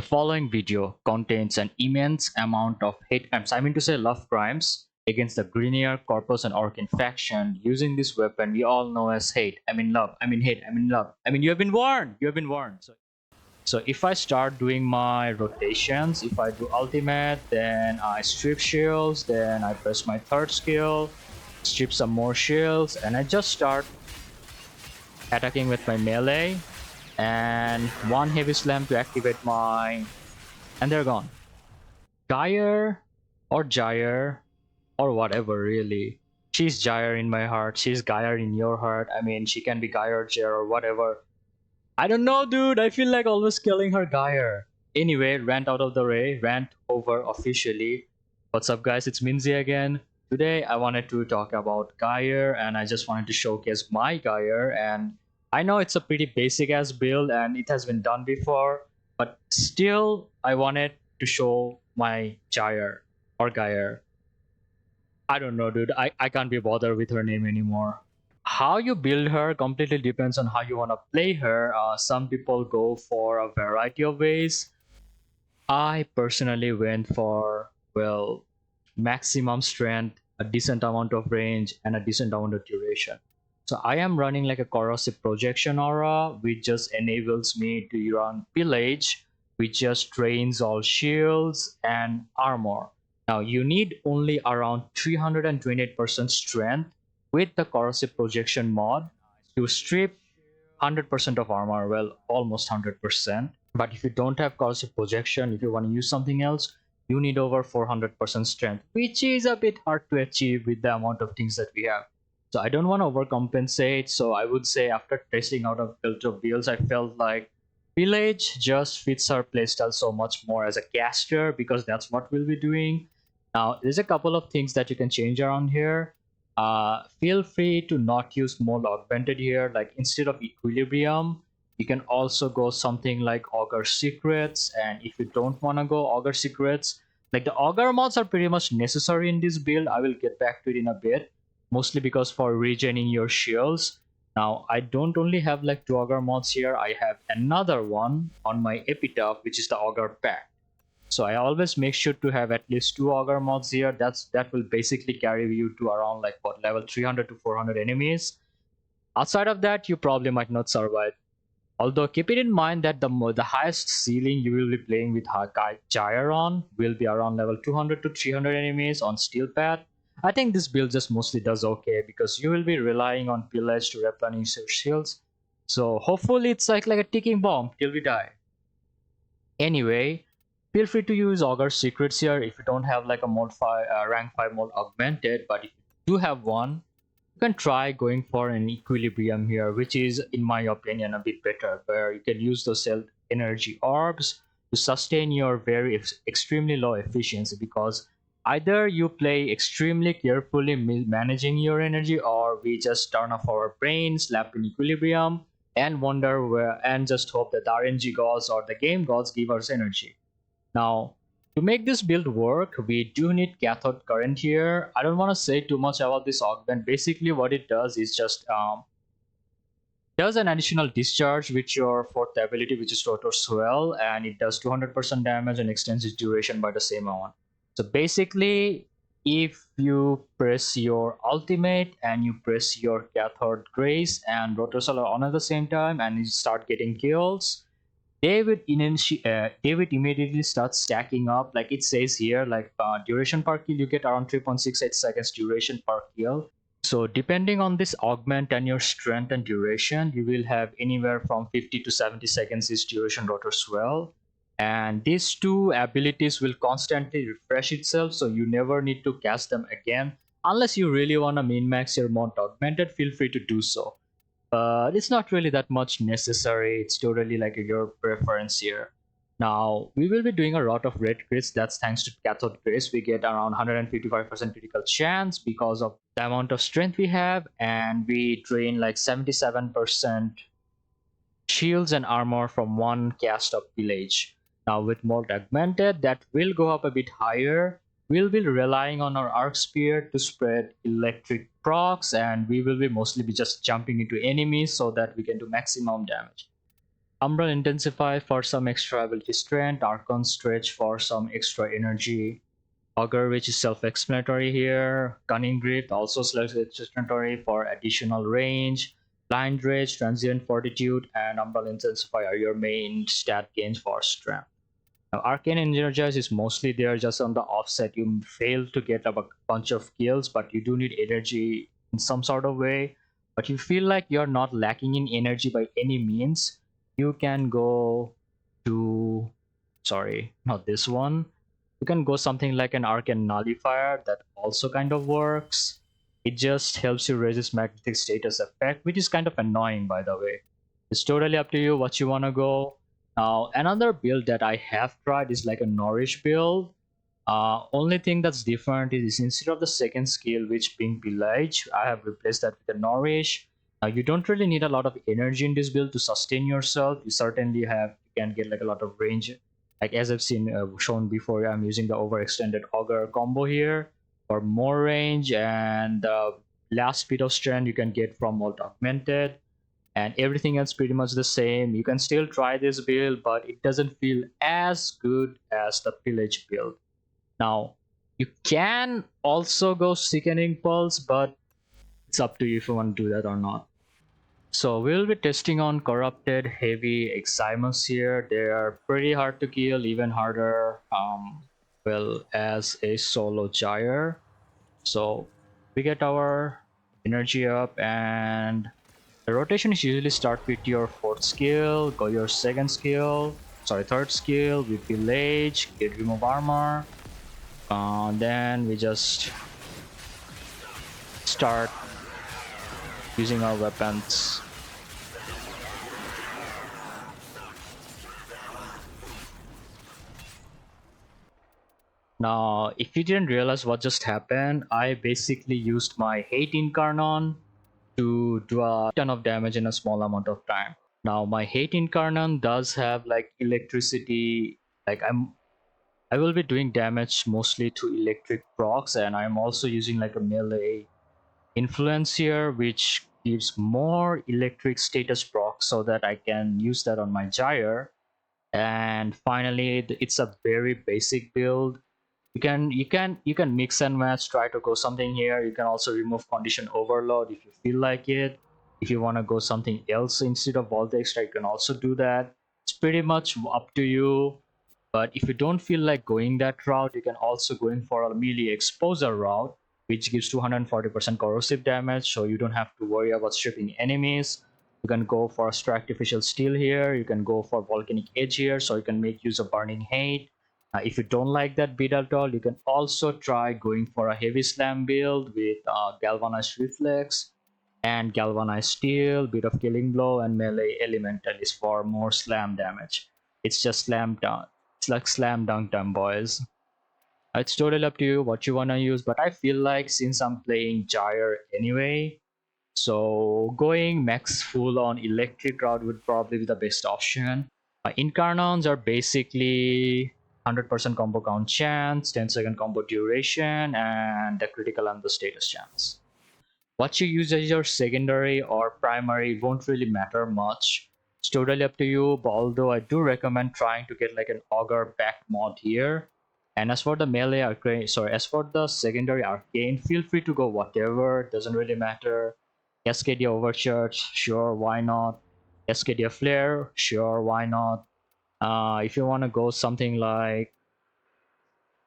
The following video contains an immense amount of hate crimes, I mean to say love crimes, against the Grenier, Corpus, and Orkin faction using this weapon we all know as hate. I mean love, I mean hate, I mean love. I mean, you have been warned, you have been warned. So if I start doing my rotations, if I do ultimate, then I strip shields, then I press my third skill, strip some more shields, and I just start attacking with my melee, and one heavy slam to activate my, and they're gone. Gyre or Gyre or whatever, really. She's Gyre in my heart, she's Gyre in your heart. I mean, she can be Gyre or Gyre or whatever. I don't know, dude. I feel like always killing her Gyre. Anyway, rant out of the way, rant over officially. What's up, guys? It's Minzy again. Today, I wanted to talk about Gyre, and I just wanted to showcase my Gyre. And I know it's a pretty basic ass build, and it has been done before, but still, I wanted to show my Gyre or Gyre. I don't know, dude. I can't be bothered with her name anymore. How you build her completely depends on how you want to play her. Some people go for a variety of ways. I personally went for, well, maximum strength, a decent amount of range, and a decent amount of duration. So I am running like a corrosive projection aura, which just enables me to run pillage, which just drains all shields and armor. Now you need only around 328% strength with the corrosive projection mod to strip 100% of armor, well, almost 100%. But if you don't have corrosive projection, if you want to use something else, you need over 400% strength, which is a bit hard to achieve with the amount of things that we have. So I don't want to overcompensate. So I would say after testing out a build of builds, I felt like Village just fits our playstyle so much more as a caster, because that's what we'll be doing. Now, there's a couple of things that you can change around here. Feel free to not use mold augmented here. Like instead of equilibrium, you can also go something like augur secrets. And if you don't want to go augur secrets, like the augur mods are pretty much necessary in this build. I will get back to it in a bit, mostly because for regening your shields. Now I don't only have like two augur mods here, I have another one on my epitaph, which is the augur pack. So I always make sure to have at least two augur mods here. That will basically carry you to around like what, level 300 to 400 enemies. Outside of that, you probably might not survive. Although keep it in mind that the highest ceiling you will be playing with Gyre on will be around level 200 to 300 enemies on steel pad. I think this build just mostly does okay because you will be relying on pillage to replenish your shields. So hopefully it's like a ticking bomb till we die. Anyway, feel free to use augur secrets here if you don't have like a rank 5 mode augmented, but if you do have one, you can try going for an equilibrium here, which is in my opinion a bit better, where you can use those energy orbs to sustain your extremely low efficiency, because either you play extremely carefully managing your energy, or we just turn off our brain, slap in equilibrium, and wonder where, and just hope that the RNG gods or the game gods give us energy. Now, to make this build work, we do need cathode current here. I don't want to say too much about this augment. Basically, what it does is just does an additional discharge with your fourth ability, which is Rotor Swell, and it does 200% damage and extends its duration by the same amount. So basically, if you press your ultimate and you press your cathode grace and Rotor Swell on at the same time and you start getting kills, they would immediately start stacking up. Like it says here, like duration per kill, you get around 3.68 seconds duration per kill. So depending on this augment and your strength and duration, you will have anywhere from 50 to 70 seconds is duration Rotor Swell. And these two abilities will constantly refresh itself, so you never need to cast them again. Unless you really want to min-max your mount augmented, feel free to do so. But it's not really that much necessary. It's totally like your preference here. Now, we will be doing a lot of red crits. That's thanks to cathode grace. We get around 155% critical chance because of the amount of strength we have, and we drain like 77% shields and armor from one cast of village. Now, with mold augmented, that will go up a bit higher. We'll be relying on our arc spear to spread electric procs, and we will be mostly just jumping into enemies so that we can do maximum damage. Umbral Intensify for some extra ability strength, Archon Stretch for some extra energy, Augur, which is self-explanatory here, Cunning Grip, also self-explanatory for additional range, Blind Rage, Transient Fortitude, and Umbral Intensify are your main stat gains for strength. Now, Arcane Energize is mostly there just on the offset. You fail to get a bunch of kills, but you do need energy in some sort of way. But you feel like you're not lacking in energy by any means. You can go to, sorry, not this one. You can go something like an Arcane Nullifier that also kind of works. It just helps you resist magnetic status effect, which is kind of annoying, by the way. It's totally up to you what you want to go. Now, another build that I have tried is like a Nourish build. Only thing that's different is instead of the second skill, which being Pillage, I have replaced that with a Nourish. Now, you don't really need a lot of energy in this build to sustain yourself. You certainly you can get like a lot of range. Like as I've seen shown before, I'm using the overextended Augur combo here for more range, and the last speed of strength you can get from Molt Augmented, and everything else pretty much the same. You can still try this build, but it doesn't feel as good as the Pillage build. Now, you can also go Sickening Pulse, but it's up to you if you want to do that or not. So we'll be testing on Corrupted Heavy Eximus here. They are pretty hard to kill, even harder well as a solo Gyre. So we get our energy up, and the rotation is usually start with your fourth skill, go your third skill with Pillage, get remove armor. Then we just start using our weapons. Now, if you didn't realize what just happened, I basically used my Hate Incarnon to do a ton of damage in a small amount of time. Now, my Hate Incarnon does have like electricity, like I will be doing damage mostly to electric procs, and I'm also using like a melee influence here, which gives more electric status procs so that I can use that on my Gyre. And finally, it's a very basic build. You can mix and match, try to go something here. You can also remove condition overload if you feel like it. If you want to go something else instead of Volta Extra, you can also do that. It's pretty much up to you. But if you don't feel like going that route, you can also go in for a melee exposure route, which gives 240% corrosive damage, so you don't have to worry about stripping enemies. You can go for a artificial steel here. You can go for volcanic edge here, so you can make use of burning hate. If you don't like that build at all, you can also try going for a heavy slam build with galvanized reflex and galvanized steel, bit of killing blow, and melee elemental is for more slam damage. It's just slam dunk. It's like slam dunk time, boys. It's totally up to you what you wanna use, but I feel like since I'm playing Gyre anyway, so going max full on electric route would probably be the best option. Incarnons are basically 100% combo count chance, 10-second combo duration, and the critical and the status chance. What you use as your secondary or primary won't really matter much. It's totally up to you, but although I do recommend trying to get like an Augur back mod here. And as for the melee arcane, as for the secondary arcane, feel free to go whatever, doesn't really matter. Cascadia Overcharge, sure, why not? Cascadia Flare, sure, why not? If you want to go something like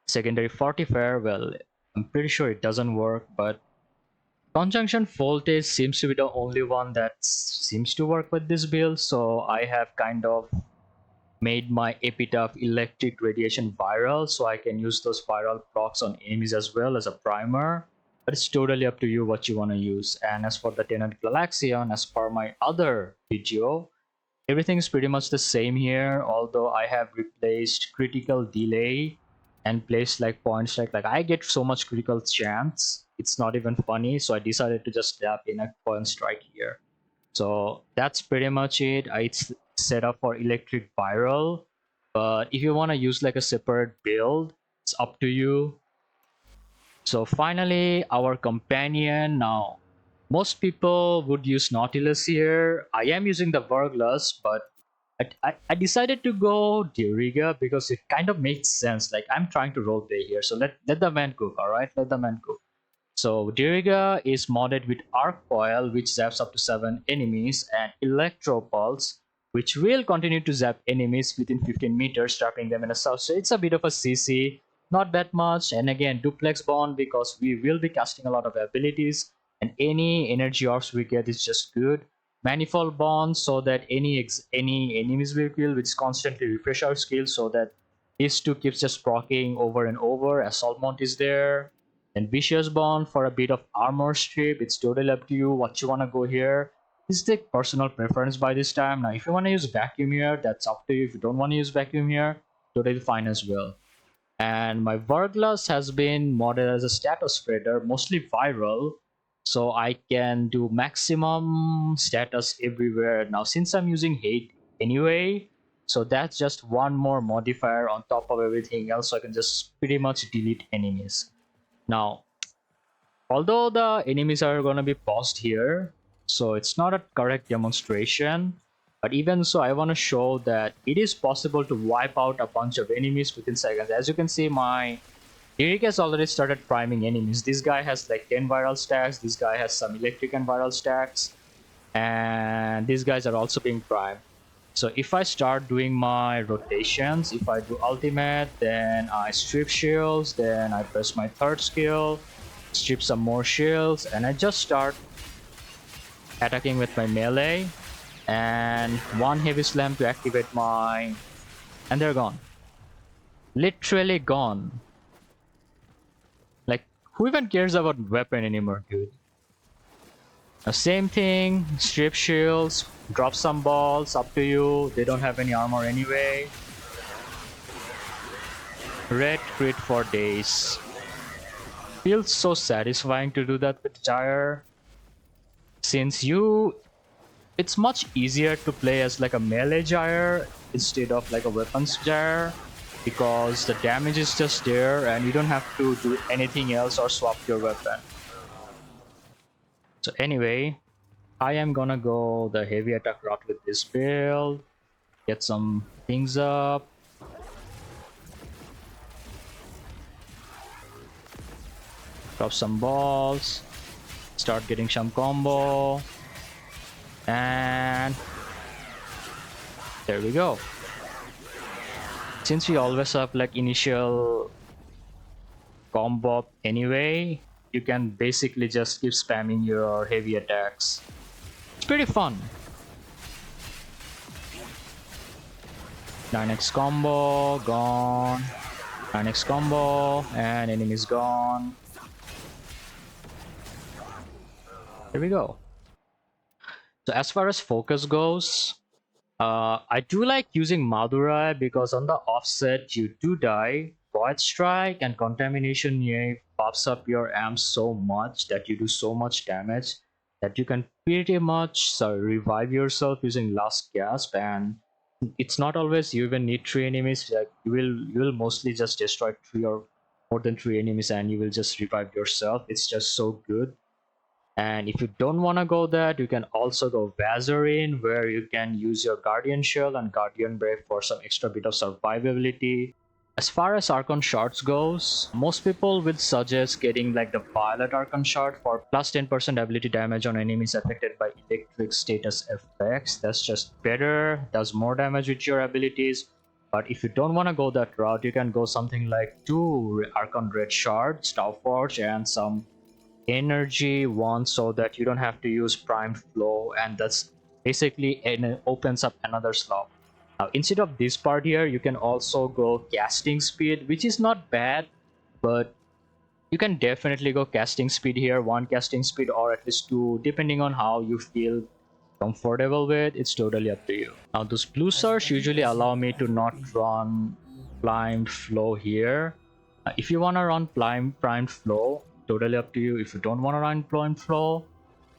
secondary Fortifier, well, I'm pretty sure it doesn't work, but Conjunction Voltage seems to be the only one that seems to work with this build, so I have kind of made my Epitaph Electric Radiation viral, so I can use those viral procs on enemies as well as a primer. But it's totally up to you what you want to use. And as for the Tenant Galaxion, as per my other video, everything is pretty much the same here, although I have replaced critical delay and placed like points like I get so much critical chance, it's not even funny, so I decided to just tap in a point strike here. So that's pretty much it. It's set up for electric viral, but if you want to use like a separate build, it's up to you. So finally, our companion. Now, most people would use Nautilus here. I am using the Verglas, but I decided to go Diriga because it kind of makes sense. Like I'm trying to roleplay here, so let the man cook. All right, let the man cook. So Diriga is modded with Arc Coil, which zaps up to 7 enemies, and Electro Pulse, which will continue to zap enemies within 15 meters, trapping them in a cell. So it's a bit of a CC, not that much. And again, Duplex Bond because we will be casting a lot of abilities, and any energy orbs we get is just good. Manifold Bond so that any enemies we kill, which constantly refresh our skills, so that these two keeps just proccing over and over. Assault Mount is there. And Vicious Bond for a bit of armor strip. It's totally up to you what you want to go here. This is the personal preference by this time. Now, if you want to use vacuum here, that's up to you. If you don't want to use vacuum here, totally fine as well. And my Verglas has been modded as a status spreader, mostly viral, so I can do maximum status everywhere. Now, since I'm using hate anyway, so that's just one more modifier on top of everything else, so I can just pretty much delete enemies. Now, although the enemies are going to be paused here, so it's not a correct demonstration, but even so, I want to show that it is possible to wipe out a bunch of enemies within seconds. As you can see, my Diriga has already started priming enemies. This guy has like 10 viral stacks, this guy has some electric and viral stacks, and these guys are also being primed. So if I start doing my rotations, if I do ultimate, then I strip shields, then I press my third skill, strip some more shields, and I just start attacking with my melee, and one heavy slam to activate my... and they're gone. Literally gone. Like, who even cares about weapon anymore, dude? Same thing, strip shields, drop some balls, up to you. They don't have any armor anyway. Red crit for days. Feels so satisfying to do that with Gyre. Since it's much easier to play as like a melee Gyre instead of like a weapons Gyre, because the damage is just there and you don't have to do anything else or swap your weapon. So anyway, I am gonna go the heavy attack route with this build, get some things up. Drop some balls, start getting some combo, and there we go. Since we always have like initial combo anyway, you can basically just keep spamming your heavy attacks. It's pretty fun. 9x combo, gone. 9x combo, and enemy's gone. There we go. So as far as focus goes, I do like using Madurai because on the offset you do die. Void Strike and Contamination Wave pops up your amp so much that you do so much damage that you can pretty much revive yourself using Last Gasp, and it's not always you even need 3 enemies. Like you will mostly just destroy 3 or more than 3 enemies and you will just revive yourself. It's just so good. And if you don't want to go that, you can also go Vazarin, where you can use your Guardian Shell and Guardian Brave for some extra bit of survivability. As far as Archon Shards goes, most people will suggest getting like the Violet Archon Shard for plus 10% ability damage on enemies affected by electric status effects. That's just better, does more damage with your abilities. But if you don't want to go that route, you can go something like 2 Archon Red Shards, Stowforge, and some energy one, so that you don't have to use prime flow, and that's basically it opens up another slot. Now instead of this part here, you can also go casting speed, which is not bad, but you can definitely go casting speed here, 1 casting speed or at least 2, depending on how you feel comfortable with. It's totally up to you. Now those blue stars usually allow me to not run primed flow here. If you want to run primed flow, totally up to you. If you don't want to run primed flow,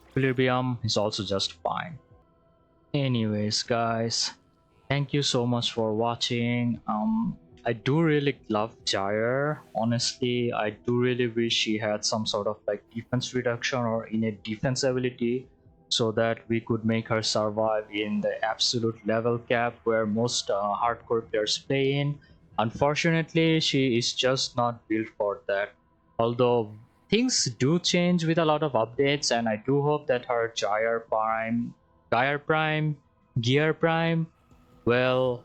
Equilibrium is also just fine. Anyways guys, thank you so much for watching. I do really love Gyre. Honestly, I do really wish she had some sort of like defense reduction or innate defense ability, so that we could make her survive in the absolute level cap where most hardcore players play in. Unfortunately, she is just not built for that. Although things do change with a lot of updates, and I do hope that her Gyre Prime, well,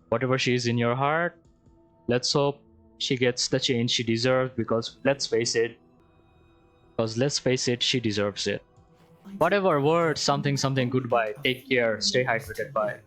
whatever she is in your heart, let's hope she gets the change she deserves, because let's face it, she deserves it. Whatever, word, something, goodbye, take care, stay hydrated, bye.